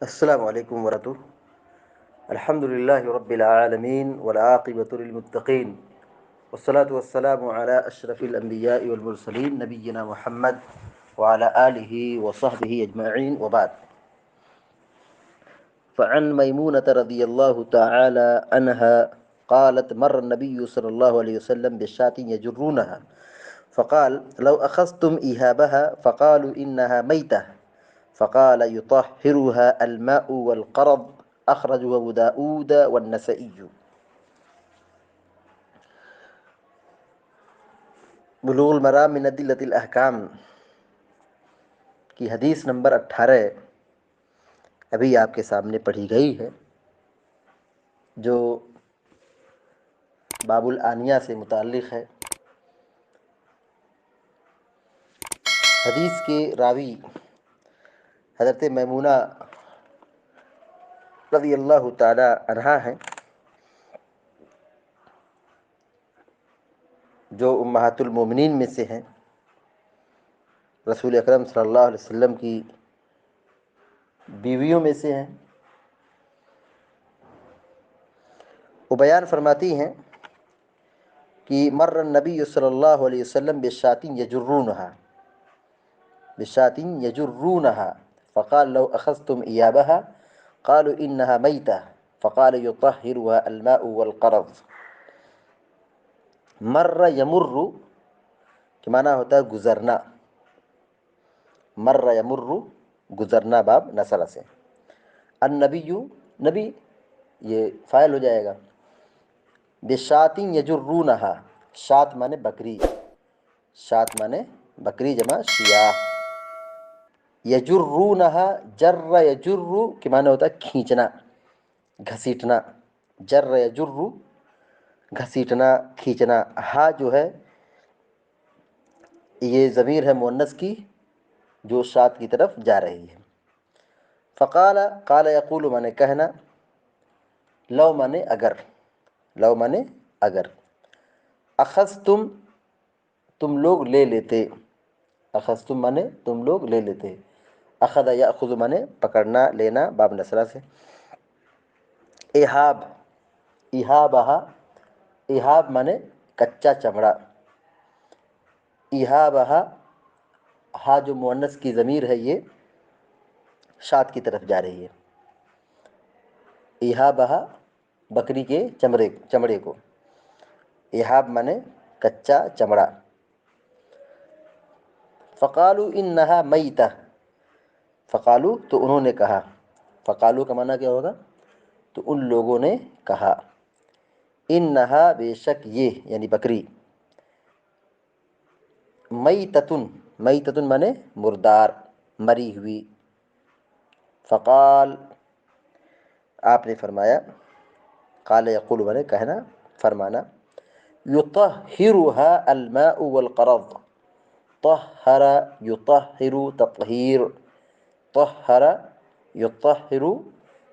السلام علیکم ورحمۃ الحمد للہ رب العالمین والعاقبۃ للمتقین والصلاة والسلام علی اشرف الانبیاء والمرسلین نبینا محمد وعلی آلہ وصحبہ اجمعین وبعد. فعن میمونة رضی اللہ تعالی عنہا قالت مر النبی صلی اللہ علیہ وسلم بشاة یجرونها فقال لو أخذتم إيهابها فقالوا إنها ميتة فقال يطهرها الماء والقرض أخرجه أبو داود والنسائي. بلوغ المرام من ادلۃ الاحکام کی حدیث نمبر 18 ابھی آپ کے سامنے پڑھی گئی ہے، جو باب الآنیہ سے متعلق ہے. حدیث کے راوی حضرت میمونہ رضی اللہ تعالی عنہا ہیں، جو امہات المومنین میں سے ہیں، رسول اکرم صلی اللہ علیہ وسلم کی بیویوں میں سے ہیں. وہ بیان فرماتی ہیں کہ مر النبی صلی اللہ علیہ وسلم بشاة یجرونها فقال لو أخذتم إيابها قالوا إنها ميتة فقال يطهرها الماء والقرض. مر یمر کے معنی ہوتا ہے گزرنا، مر یمر گزرنا، باب نصر سے. النبی نبی یہ فاعل ہو جائے گا. بشاة یجرونها، شات مانے بکری، شات مانے بکری جمع شیاہ. یجرونها جر یجر کے معنی ہوتا ہے کھینچنا، گھسیٹنا. جر یجر گھسیٹنا، کھینچنا. ہا جو ہے یہ ضمیر ہے مؤنث کی جو شات کی طرف جا رہی ہے. فقال قال یقول مانے کہنا، لو مانے اگر، لو مانے اگر. اخذتم تم لوگ لے لیتے، اخذتم مانے تم لوگ لے لیتے. اخذ یاخذ مانے پکڑنا، لینا، باب نصرہ سے. احاب، احابہ، احاب مانے کچا چمڑا. احابہ، ہا جو مؤنث کی ضمیر ہے یہ شات کی طرف جا رہی ہے. احابہ بکری کے چمڑے کو. احاب مانے کچا چمڑا. فقالوا انہا میتہ، فقالو تو انہوں نے کہا، فقالو کا معنی کیا ہوگا؟ تو ان لوگوں نے کہا. انہا بے شک یہ یعنی بکری، میتتن، میتتن مانے مردار، مری ہوئی. فقال آپ نے فرمایا، قال یقول مانے کہنا، فرمانا. یطہرها الماء والقرض، طہر یطہر تطہیر، طہر یطہر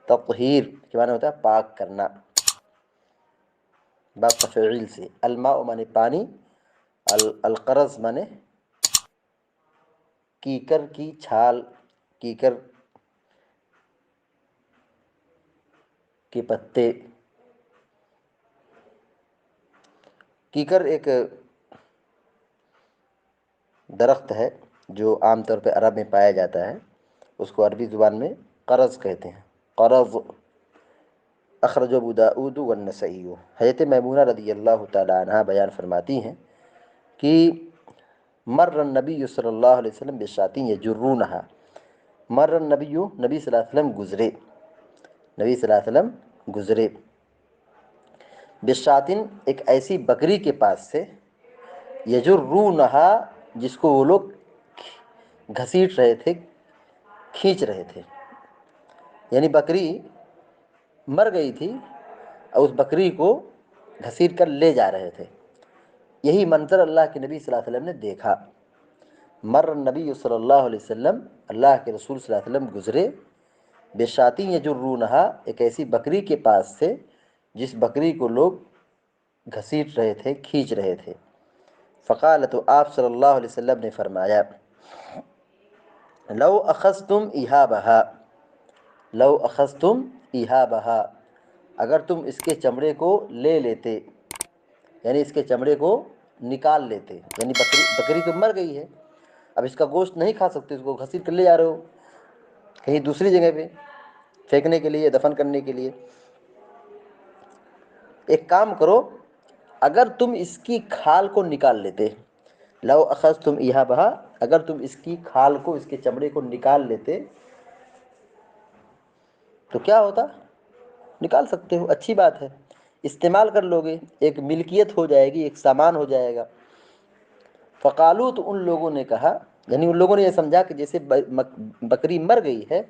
تطہیر کے معنی ہوتا ہے پاک کرنا، باب تفعیل سے. الماء مانے پانی، القرض مانے کیکر کی چھال، کیکر کے پتے. کیکر ایک درخت ہے جو عام طور پہ عرب میں پایا جاتا ہے، اس کو عربی زبان میں قرض کہتے ہیں، قرض. اخرج ابو داود والنسائی. حضرت میمونہ رضی اللہ تعالی عنہ بیان فرماتی ہیں کہ مر النبی صلی اللہ علیہ وسلم بشاة یجرونها، مر النبی، نبی صلی اللہ علیہ وسلم گزرے، نبی صلی اللہ علیہ وسلم گزرے. بشاة ایک ایسی بکری کے پاس سے، یجرونها جس کو وہ لوگ گھسیٹ رہے تھے، کھینچ رہے تھے. یعنی بکری مر گئی تھی اور اس بکری کو گھسیٹ کر لے جا رہے تھے. یہی منظر اللہ کے نبی صلی اللہ علیہ وسلم نے دیکھا. مر النبی صلی اللہ علیہ وسلم، اللہ کے رسول صلی اللہ علیہ وسلم گزرے، بشاة یجرونها ایک ایسی بکری کے پاس سے جس بکری کو لوگ گھسیٹ رہے تھے، کھینچ رہے تھے. فقال تو آپ صلی اللہ علیہ وسلم نے فرمایا، لو اخذتم ایہابہا، لو اخذتم ایہابہا، اگر تم اس کے چمڑے کو لے لیتے، یعنی اس کے چمڑے کو نکال لیتے، یعنی بکری تو مر گئی ہے، اب اس کا گوشت نہیں کھا سکتے، اس کو گھسیٹ کر لے جا رہے ہو کہیں دوسری جگہ پہ پھینکنے کے لیے، دفن کرنے کے لیے۔ ایک کام کرو، اگر تم اس کی کھال کو نکال لیتے، لو اخذتم ایہابہا، اگر تم اس کی کھال کو، اس کے چمڑے کو نکال لیتے تو کیا ہوتا؟ نکال سکتے ہو، اچھی بات ہے، استعمال کر لو گے، ایک ملکیت ہو جائے گی، ایک سامان ہو جائے گا۔ فقالو، تو ان لوگوں نے کہا، یعنی ان لوگوں نے یہ سمجھا کہ جیسے بکری مر گئی ہے،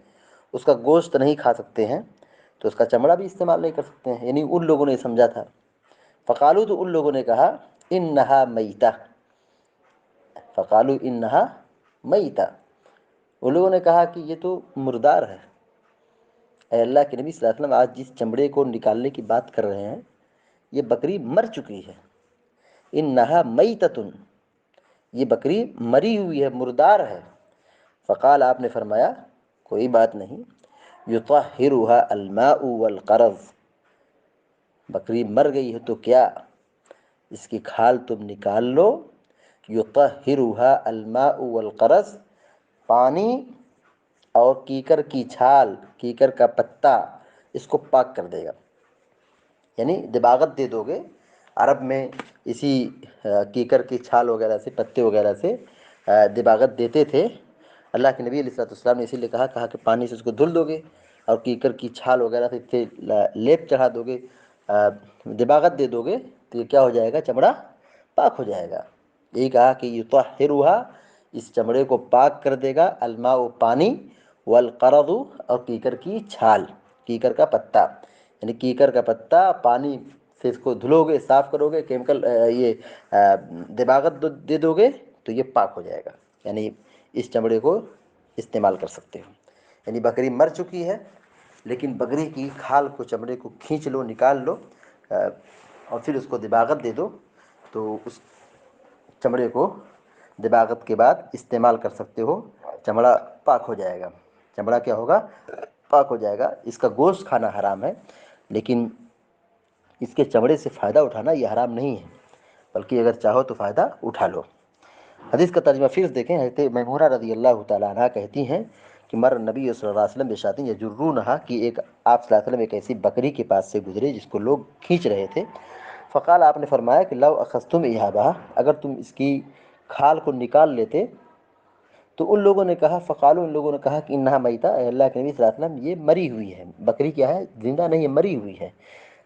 اس کا گوشت نہیں کھا سکتے ہیں، تو اس کا چمڑا بھی استعمال نہیں کر سکتے ہیں، یعنی ان لوگوں نے یہ سمجھا تھا۔ فقالو، تو ان لوگوں نے کہا، انہا میتہ، فقالو انہا میتہ، ان لوگوں نے کہا کہ یہ تو مردار ہے۔ اے اللہ کے نبی صلی اللہ علیہ وسلم، آج جس چمڑے کو نکالنے کی بات کر رہے ہیں یہ بکری مر چکی ہے، انہا میتۃ، یہ بکری مری ہوئی ہے، مردار ہے۔ فقال، آپ نے فرمایا کوئی بات نہیں، یطہرھا الماء والقرض، بکری مر گئی ہے تو کیا، اس کی کھال تم نکال لو، یطہرھا الماء والقرض، پانی اور کیکر کی چھال، کیکر کا پتا اس کو پاک کر دے گا، یعنی دباغت دے دو گے۔ عرب میں اسی کیکر کی چھال وغیرہ سے، پتے وغیرہ سے دباغت دیتے تھے۔ اللہ کے نبی علیہ الصلوۃ والسلام نے اسی لیے کہا کہ پانی سے اس کو دھل دو گے اور کیکر کی چھال وغیرہ سے لیپ چڑھا دو گے، دباغت دے دو گے، تو یہ کیا ہو جائے گا؟ چمڑا پاک ہو جائے گا۔ یہی کہا کہ یطہرھا، اس چمڑے کو پاک کر دے گا، الماء پانی، والقرض اور کیکر کی چھال، کیکر کا پتا، یعنی کیکر کا پتا پانی سے اس کو دھلو گے، صاف کرو گے، کیمیکل یہ دباغت دے دو گے تو یہ پاک ہو جائے گا، یعنی اس چمڑے کو استعمال کر سکتے ہو۔ یعنی بکری مر چکی ہے، لیکن بکری کی کھال کو، چمڑے کو کھینچ لو، نکال لو، اور پھر اس کو دباغت دے دو، تو اس چمڑے کو دباغت کے بعد استعمال کر سکتے ہو، چمڑا پاک ہو جائے گا۔ چمڑا کیا ہوگا؟ پاک ہو جائے گا۔ اس کا گوشت کھانا حرام ہے، لیکن اس کے چمڑے سے فائدہ اٹھانا یہ حرام نہیں ہے، بلکہ اگر چاہو تو فائدہ اٹھا لو۔ حدیث کا ترجمہ پھر دیکھیں، حضرت میمونہ رضی اللہ تعالیٰ عنہ کہتی ہیں کہ مر نبی صلی اللہ علیہ وسلم بشاۃ یجرونھا، کہ ایک آپ صلی اللہ علیہ وسلم ایک ایسی بکری کے پاس سے گزرے جس کو لوگ کھینچ رہے تھے۔ فقال، آپ نے فرمایا کہ لو اخذتم ایہابہا، اگر تم اس کی کھال کو نکال لیتے، تو ان لوگوں نے کہا، فقالو، ان لوگوں نے کہا کہ انہا میتہ، اے اللہ کے نبی صلی اللہ علیہ وسلم یہ مری ہوئی ہے، بکری کیا ہے؟ زندہ نہیں ہے، مری ہوئی ہے۔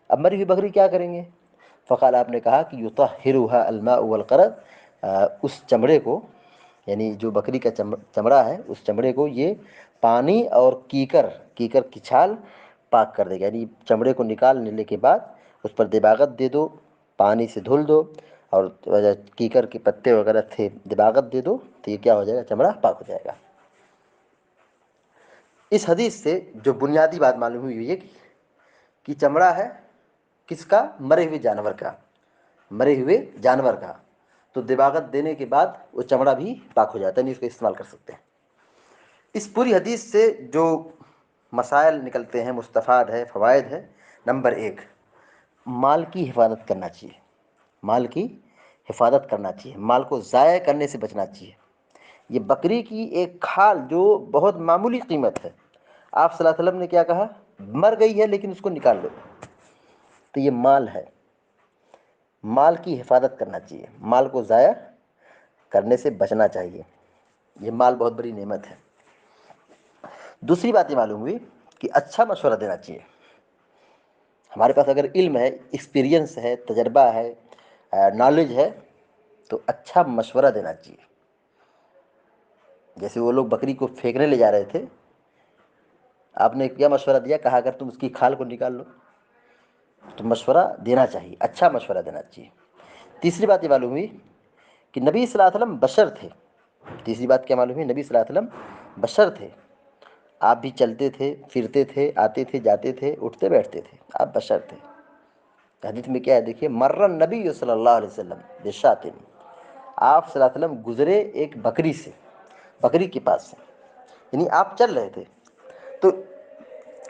اب مری ہوئی بکری کیا کریں گے؟ فقال، آپ نے کہا کہ یطہرھا الماء والقرض، اس چمڑے کو، یعنی جو بکری کا چمڑا ہے، اس چمڑے کو یہ پانی اور کیکر کی چھال پاک کر دے گا، یعنی چمڑے کو نکال لینے کے بعد اس پر دباغت دے دو، پانی سے دھل دو، اور کیکر کے پتے وغیرہ سے دباغت دے دو، تو یہ کیا ہو جائے گا؟ چمڑا پاک ہو جائے گا۔ اس حدیث سے جو بنیادی بات معلوم ہوئی یہ کہ چمڑا ہے کس کا؟ مرے ہوئے جانور کا، مرے ہوئے جانور کا، تو دباغت دینے کے بعد وہ چمڑا بھی پاک ہو جاتا ہے، نہیں اس کو استعمال کر سکتے ہیں۔ اس پوری حدیث سے جو مسائل نکلتے ہیں، مستفاد ہے، فوائد ہے، نمبر 1، مال کی حفاظت کرنا چاہیے، مال کی حفاظت کرنا چاہیے، مال کو ضائع کرنے سے بچنا چاہیے۔ یہ بکری کی ایک کھال جو بہت معمولی قیمت ہے، آپ صلی اللہ علیہ وسلم نے کیا کہا؟ مر گئی ہے لیکن اس کو نکال لو، تو یہ مال ہے، مال کی حفاظت کرنا چاہیے، مال کو ضائع کرنے سے بچنا چاہیے، یہ مال بہت بڑی نعمت ہے۔ دوسری بات یہ معلوم ہوئی کہ اچھا مشورہ دینا چاہیے۔ ہمارے پاس اگر علم ہے، ایکسپیرینس ہے، تجربہ ہے، نالج ہے، تو اچھا مشورہ دینا چاہیے۔ جیسے وہ لوگ بکری کو پھینکنے لے جا رہے تھے، آپ نے کیا مشورہ دیا؟ کہا اگر تم اس کی کھال کو نکال لو، تو مشورہ دینا چاہیے، اچھا مشورہ دینا چاہیے۔ تیسری بات یہ معلوم ہوئی کہ نبی صلی اللہ علیہ وسلم بشر تھے۔ تیسری بات کیا معلوم ہوئی؟ نبی صلی اللہ علیہ وسلم بشر تھے، آپ بھی چلتے تھے، پھرتے تھے، آتے تھے، جاتے تھے، اٹھتے بیٹھتے تھے، آپ بشر تھے۔ حدیث میں کیا ہے دیکھیے، مر النبی صلی اللہ علیہ وسلم بشاۃ، آپ صلی اللہ علیہ وسلم گزرے ایک بکری سے، بکری کے پاس سے، یعنی آپ چل رہے تھے، تو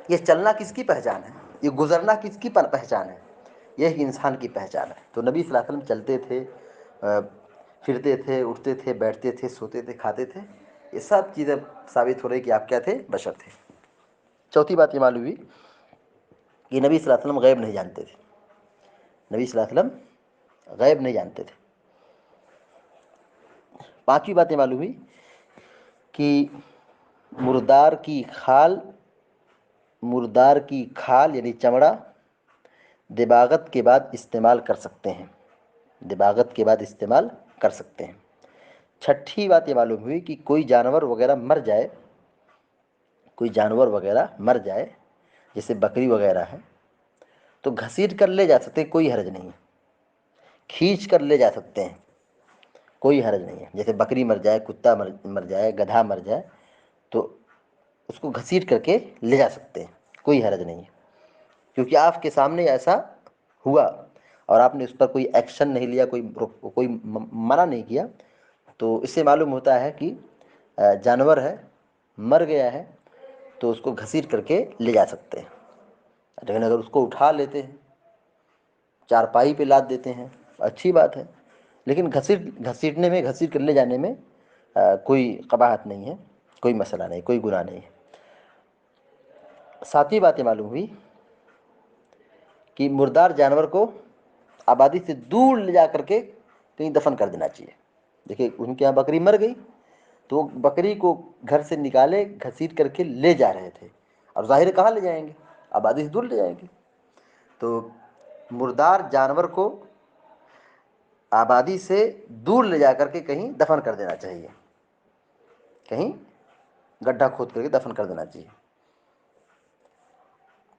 یہ چلنا کس کی پہچان ہے؟ یہ گزرنا کس کی پہچان ہے؟ یہ انسان کی پہچان ہے۔ تو نبی صلی اللہ علیہ وسلم چلتے تھے، پھرتے تھے، اٹھتے تھے، بیٹھتے تھے، سوتے تھے، کھاتے تھے، یہ سب چیزیں ثابت ہو رہی کہ آپ کیا تھے؟ بشر تھے۔ چوتھی بات یہ معلوم ہوئی کہ نبی صلی اللہ علیہ وسلم غیب نہیں جانتے تھے۔ نبی صلی اللہ علیہ وسلم غیب نہیں جانتے تھے۔ پانچویں بات یہ معلوم ہوئی کہ مردار کی کھال یعنی چمڑا دباغت کے بعد استعمال کر سکتے ہیں، دباغت کے بعد استعمال کر سکتے ہیں۔ چھٹی بات یہ معلوم ہوئی کہ کوئی جانور وغیرہ مر جائے جیسے بکری وغیرہ ہے تو گھسیٹ کر لے جا سکتے ہیں، کوئی حرج نہیں ہے، کھینچ کر لے جا سکتے ہیں، کوئی حرج نہیں ہے۔ جیسے بکری مر جائے، کتا مر جائے، گدھا مر جائے تو اس کو گھسیٹ کر کے لے جا سکتے ہیں، کوئی حرج نہیں ہے، کیونکہ آپ کے سامنے ایسا ہوا اور آپ نے اس پر کوئی ایکشن نہیں لیا، کوئی منع نہیں کیا، تو اس سے معلوم ہوتا ہے کہ جانور ہے، مر گیا ہے تو اس کو گھسیٹ کر کے لے جا سکتے ہیں۔ لیکن اگر اس کو اٹھا لیتے ہیں، چارپائی پہ لاد دیتے ہیں، اچھی بات ہے، لیکن گھسیٹ کر لے جانے میں کوئی قباحت نہیں ہے، کوئی مسئلہ نہیں، کوئی گناہ نہیں ہے۔ ساتویں بات یہ معلوم ہوئی کہ مردار جانور کو آبادی سے دور لے جا کر کے کہیں دفن کر دینا چاہیے۔ دیکھیے ان کے یہاں بکری مر گئی تو وہ بکری کو گھر سے نکالے، گھسیٹ کر کے لے جا رہے تھے، اور ظاہر کہاں لے جائیں گے؟ آبادی سے دور لے جائیں گے۔ تو مردار جانور کو آبادی سے دور لے جا کر کے کہیں دفن کر دینا چاہیے، کہیں گڈھا کھود کر کے دفن کر دینا چاہیے۔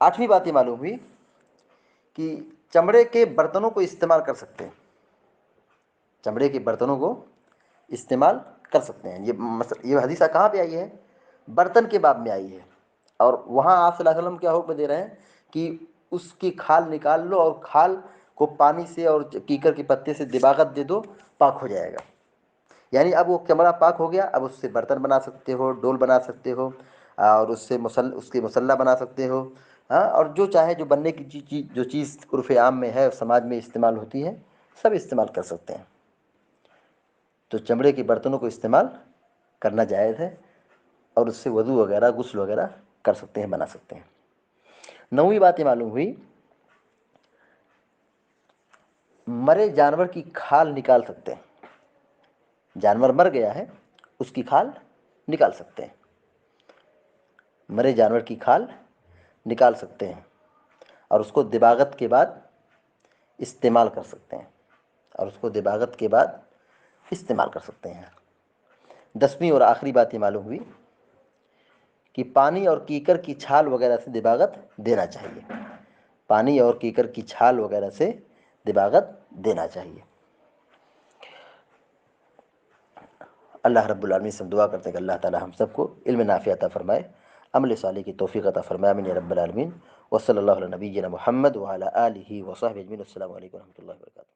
آٹھویں بات یہ معلوم ہوئی کہ چمڑے کے برتنوں کو استعمال کر سکتے ہیں، چمڑے کے برتنوں کو استعمال کر سکتے ہیں۔ یہ حدیثہ کہاں پہ آئی ہے؟ برتن کے باب میں آئی ہے، اور وہاں آپ صلی اللہ علیہ وسلم کیا حکم دے رہے ہیں کہ اس کی کھال نکال لو اور کھال کو پانی سے اور کیکر کے پتے سے دباغت دے دو، پاک ہو جائے گا۔ یعنی اب وہ چمڑا پاک ہو گیا، اب اس سے برتن بنا سکتے ہو، ڈول بنا سکتے ہو، اور اس کے مسلح بنا سکتے ہو، ہاں، اور جو چاہے جو بننے کی جو چیز عرف عام میں ہے، سماج میں استعمال ہوتی ہے، سب استعمال کر سکتے ہیں۔ تو چمڑے کے برتنوں کو استعمال کرنا جائز ہے، اور اس سے وضو وغیرہ، غسل وغیرہ کر سکتے ہیں، بنا سکتے ہیں۔ نویں بات یہ معلوم ہوئی مرے جانور کی کھال نکال سکتے ہیں، جانور مر گیا ہے اس کی کھال نکال سکتے ہیں، مرے جانور کی کھال نکال سکتے ہیں، اور اس کو دباغت کے بعد استعمال کر سکتے ہیں، اور اس کو دباغت کے بعد استعمال کر سکتے ہیں۔ 10ویں اور آخری بات یہ معلوم ہوئی کہ پانی اور کیکر کی چھال وغیرہ سے دباغت دینا چاہیے، پانی اور کیکر کی چھال وغیرہ سے دباغت دینا چاہیے۔ اللہ رب العالمین سے دعا کرتے ہیں کہ اللہ تعالی ہم سب کو علم نافع عطا فرمائے، عمل صالح کی توفیق عطا فرمائے، آمین یا رب العالمین۔ وصلی اللہ علی نبینا محمد وعلی آلہ وصحبہ اجمعین۔ السلام علیکم و رحمۃ اللہ وبرکاتہ۔